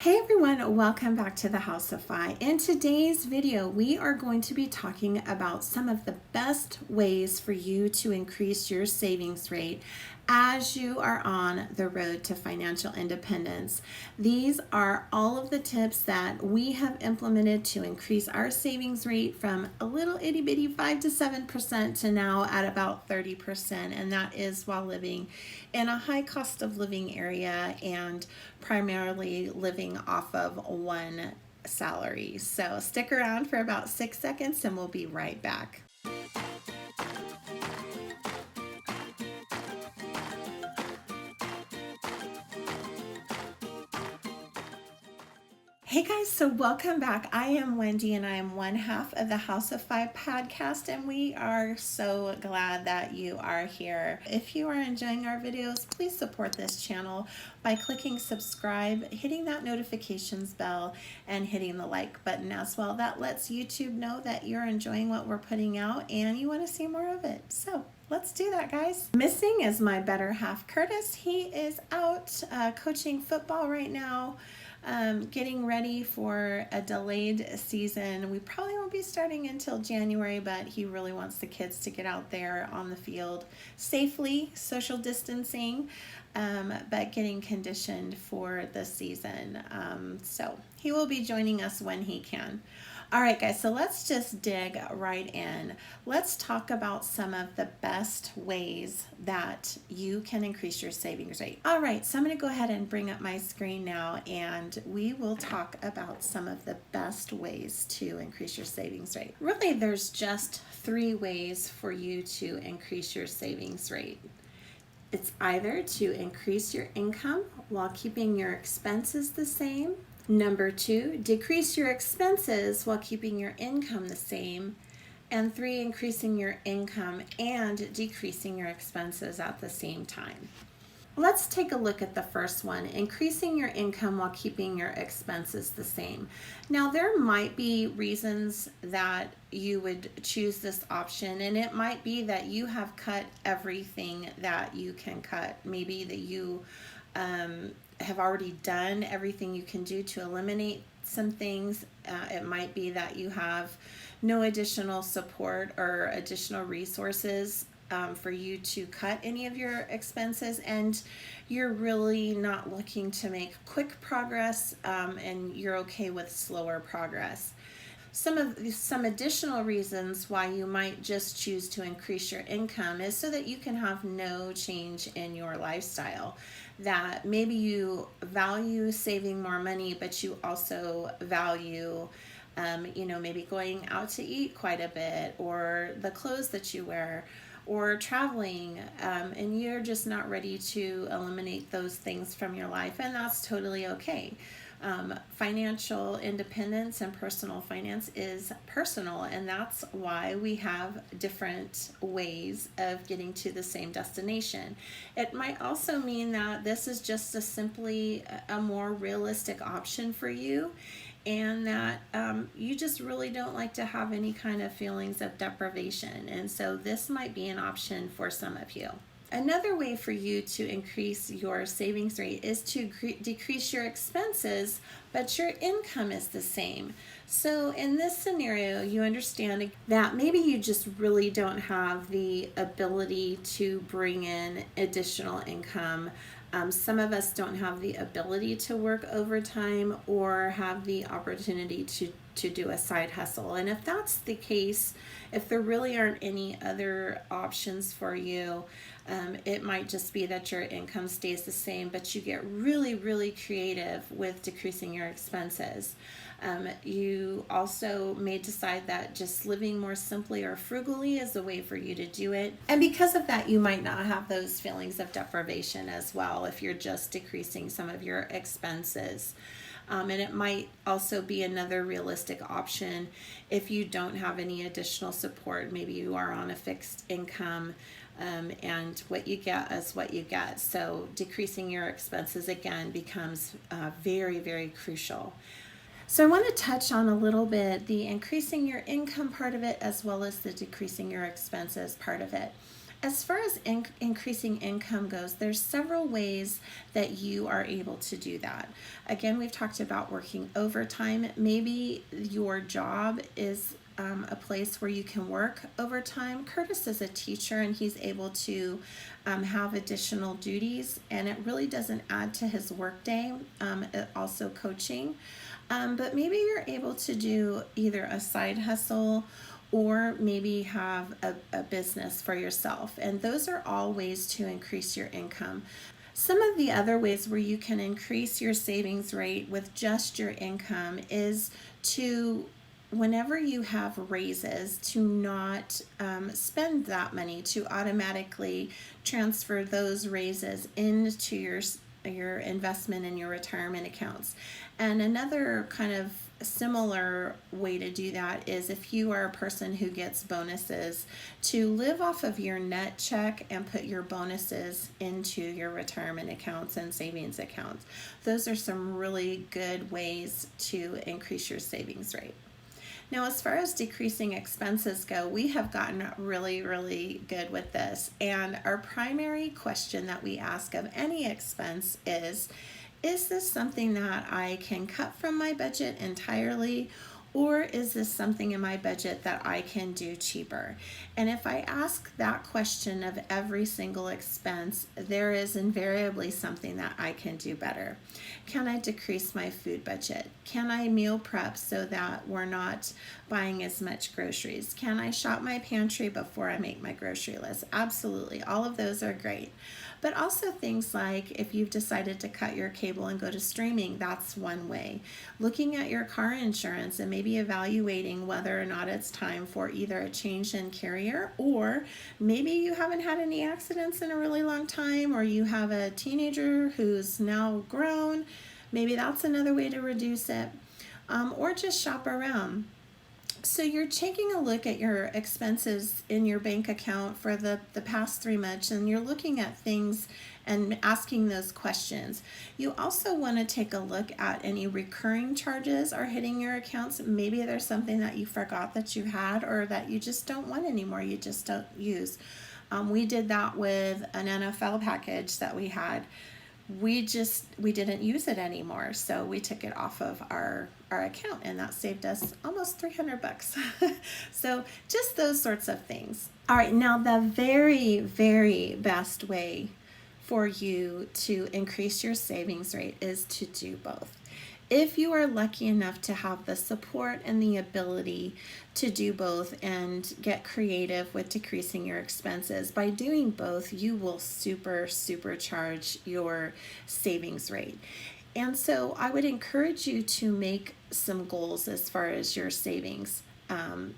Hey everyone, welcome back to the House of Fi. In today's video, we are going to be talking about some of the best ways for you to increase your savings rate as you are on the road to financial independence. These are all of the tips that we have implemented to increase our savings rate from a little itty bitty 5 to 7% to now at about 30%, and that is while living in a high cost of living area and primarily living off of one salary. So stick around for about 6 seconds and we'll be right back. Hey guys, so welcome back. I am Wendy and I am one half of the House of Fi podcast, and we are so glad that you are here. If you are enjoying our videos, please support this channel by clicking subscribe, hitting that notifications bell, and hitting the like button as well. That lets YouTube know that you're enjoying what we're putting out and you want to see more of it. So let's do that, guys. Missing is my better half, Curtis. He is out coaching football right now. Getting ready for a delayed season. We probably won't be starting until January, but he really wants the kids to get out there on the field safely, social distancing, but getting conditioned for the season. So he will be joining us when he can. All right, guys, so let's just dig right in. Let's talk about some of the best ways that you can increase your savings rate. All right, so I'm going to go ahead and bring up my screen now, and we will talk about some of the best ways to increase your savings rate. Really, there's just 3 ways for you to increase your savings rate. It's either to increase your income while keeping your expenses the same. Number 2, decrease your expenses while keeping your income the same. And 3, increasing your income and decreasing your expenses at the same time. Let's take a look at the first one, increasing your income while keeping your expenses the same. Now, there might be reasons that you would choose this option, and it might be that you have cut everything that you can cut. Maybe that you have already done everything you can do to eliminate some things. It might be that you have no additional support or additional resources for you to cut any of your expenses, and you're really not looking to make quick progress, and you're okay with slower progress. Some additional reasons why you might just choose to increase your income is so that you can have no change in your lifestyle. That maybe you value saving more money, but you also value maybe going out to eat quite a bit, or the clothes that you wear, or traveling, and you're just not ready to eliminate those things from your life, and that's totally okay. Financial independence and personal finance is personal, and that's why we have different ways of getting to the same destination. It might also mean that this is just simply a more realistic option for you, and that you just really don't like to have any kind of feelings of deprivation, and so this might be an option for some of you. Another way for you to increase your savings rate is to decrease your expenses, but your income is the same. So in this scenario, you understand that maybe you just really don't have the ability to bring in additional income. Some of us don't have the ability to work overtime or have the opportunity to do a side hustle. And if that's the case, if there really aren't any other options for you, it might just be that your income stays the same, but you get really, really creative with decreasing your expenses. You also may decide that just living more simply or frugally is a way for you to do it. And because of that, you might not have those feelings of deprivation as well if you're just decreasing some of your expenses. And it might also be another realistic option if you don't have any additional support. Maybe you are on a fixed income, and what you get is what you get. So decreasing your expenses again becomes very, very crucial. So I want to touch on a little bit the increasing your income part of it as well as the decreasing your expenses part of it. As far as increasing income goes, there's several ways that you are able to do that. Again, we've talked about working overtime. Maybe your job is a place where you can work overtime. Curtis is a teacher and he's able to have additional duties, and it really doesn't add to his workday. Also coaching. But maybe you're able to do either a side hustle or maybe have a business for yourself. And those are all ways to increase your income. Some of the other ways where you can increase your savings rate with just your income is to, whenever you have raises, to not spend that money, to automatically transfer those raises into your investment and your retirement accounts. And another kind of similar way to do that is if you are a person who gets bonuses, to live off of your net check and put your bonuses into your retirement accounts and savings accounts. Those are some really good ways to increase your savings rate. Now, as far as decreasing expenses go, we have gotten really, really good with this. And our primary question that we ask of any expense is this something that I can cut from my budget entirely, or is this something in my budget that I can do cheaper? And if I ask that question of every single expense, there is invariably something that I can do better. Can I decrease my food budget? Can I meal prep so that we're not buying as much groceries? Can I shop my pantry before I make my grocery list? Absolutely. All of those are great. But also things like if you've decided to cut your cable and go to streaming, that's one way. Looking at your car insurance and maybe evaluating whether or not it's time for either a change in carrier, or maybe you haven't had any accidents in a really long time, or you have a teenager who's now grown. Maybe that's another way to reduce it, or just shop around. So you're taking a look at your expenses in your bank account for the past 3 months, and you're looking at things and asking those questions. You also want to take a look at any recurring charges are hitting your accounts. Maybe there's something that you forgot that you had, or that you just don't want anymore, you just don't use. We did that with an NFL package that we had. We didn't use it anymore, so we took it off of our account, and that saved us almost $300. So just those sorts of things. All right, now the very, very best way for you to increase your savings rate is to do both. If you are lucky enough to have the support and the ability to do both and get creative with decreasing your expenses, by doing both, you will supercharge your savings rate. And so I would encourage you to make some goals as far as your savings,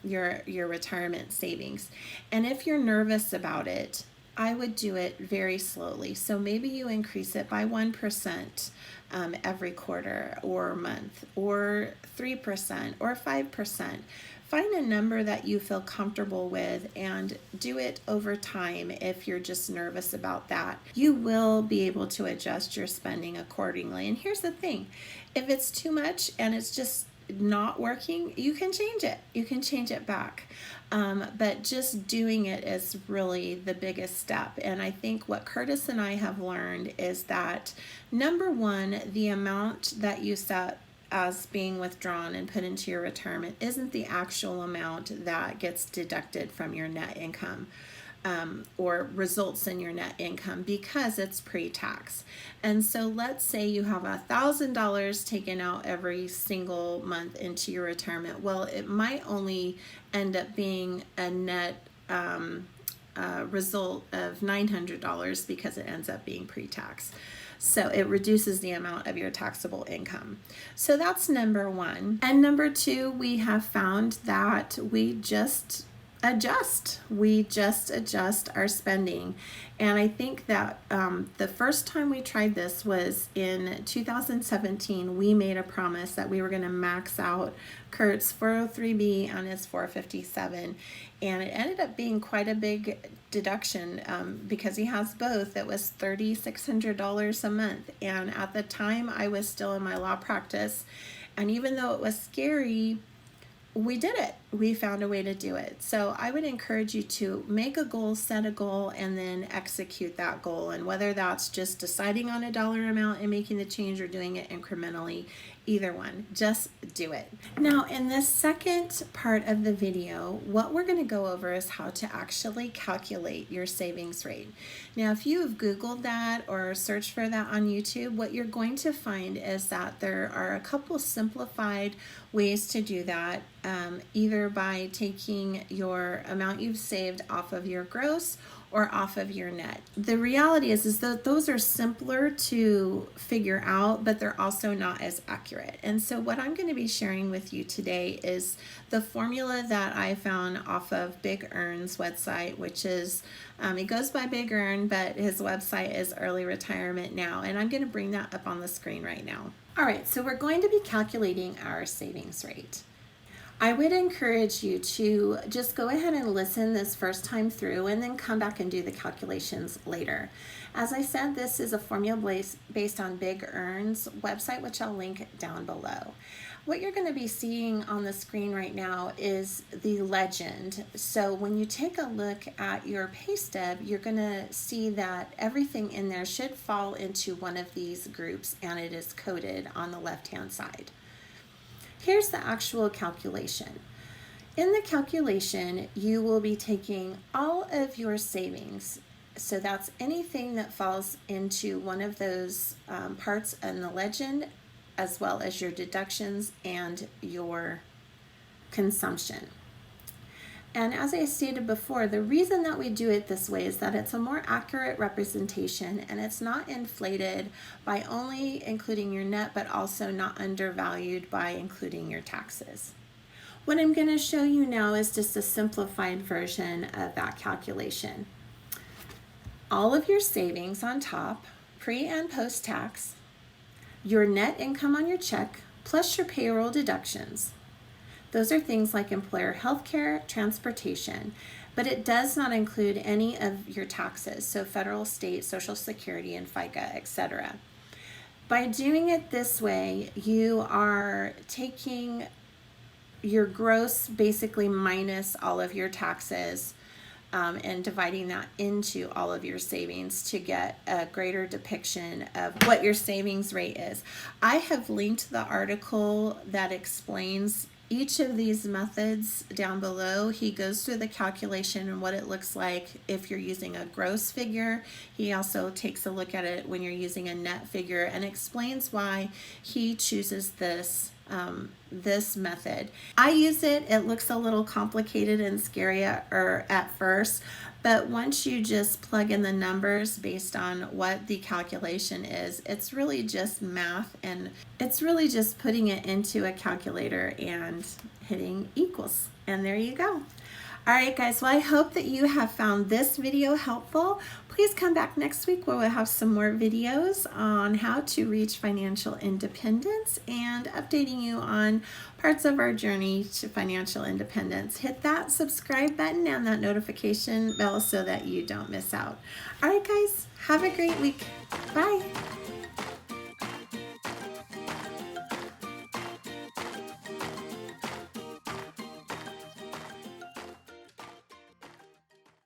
your retirement savings. And if you're nervous about it, I would do it very slowly. So maybe you increase it by 1% every quarter or month, or 3% or 5%. Find a number that you feel comfortable with and do it over time. If you're just nervous about that, you will be able to adjust your spending accordingly. And here's the thing, if it's too much and it's just not working, you can change it. You can change it back. But just doing it is really the biggest step. And I think what Curtis and I have learned is that, number one, the amount that you set as being withdrawn and put into your retirement isn't the actual amount that gets deducted from your net income. Or results in your net income, because it's pre-tax. And so let's say you have $1,000 taken out every single month into your retirement. Well, it might only end up being a net result of $900 because it ends up being pre-tax. So it reduces the amount of your taxable income. So that's number one. And number two, we have found that we just adjust our spending. And I think that the first time we tried this was in 2017. We made a promise that we were going to max out Kurt's 403B and his 457, and it ended up being quite a big deduction because he has both. It was $3,600 a month, and at the time I was still in my law practice, and even though it was scary, we did it. we found a way to do it. So I would encourage you to make a goal, set a goal, and then execute that goal. And whether that's just deciding on a dollar amount and making the change or doing it incrementally, either one, just do it. Now, in this second part of the video, what we're going to go over is how to actually calculate your savings rate. Now, if you have Googled that or searched for that on YouTube, what you're going to find is that there are a couple simplified ways to do that, either by taking your amount you've saved off of your gross or off of your net. The reality is that those are simpler to figure out, but they're also not as accurate. And so what I'm going to be sharing with you today is the formula that I found off of Big ERN's website, which is, he goes by Big ERN, but his website is Early Retirement Now. And I'm going to bring that up on the screen right now. All right, so we're going to be calculating our savings rate. I would encourage you to just go ahead and listen this first time through and then come back and do the calculations later. As I said, this is a formula based on Big ERN's website, which I'll link down below. What you're going to be seeing on the screen right now is the legend. So when you take a look at your pay stub, you're going to see that everything in there should fall into one of these groups, and it is coded on the left-hand side. Here's the actual calculation. In the calculation, you will be taking all of your savings. So that's anything that falls into one of those parts in the legend, as well as your deductions and your consumption. And as I stated before, the reason that we do it this way is that it's a more accurate representation, and it's not inflated by only including your net, but also not undervalued by including your taxes. What I'm going to show you now is just a simplified version of that calculation. All of your savings on top, pre and post tax, your net income on your check, plus your payroll deductions. Those are things like employer health care, transportation, but it does not include any of your taxes, so federal, state, Social Security, and FICA, etc. By doing it this way, you are taking your gross basically minus all of your taxes and dividing that into all of your savings to get a greater depiction of what your savings rate is. I have linked the article that explains each of these methods down below. He goes through the calculation and what it looks like if you're using a gross figure. He also takes a look at it when you're using a net figure and explains why he chooses this method. I use it. It looks a little complicated and scary at first, but once you just plug in the numbers based on what the calculation is, it's really just math, and it's really just putting it into a calculator and hitting equals. And there you go. All right, guys, well, I hope that you have found this video helpful. Please come back next week where we'll have some more videos on how to reach financial independence and updating you on parts of our journey to financial independence. Hit that subscribe button and that notification bell so that you don't miss out. All right, guys, have a great week. Bye.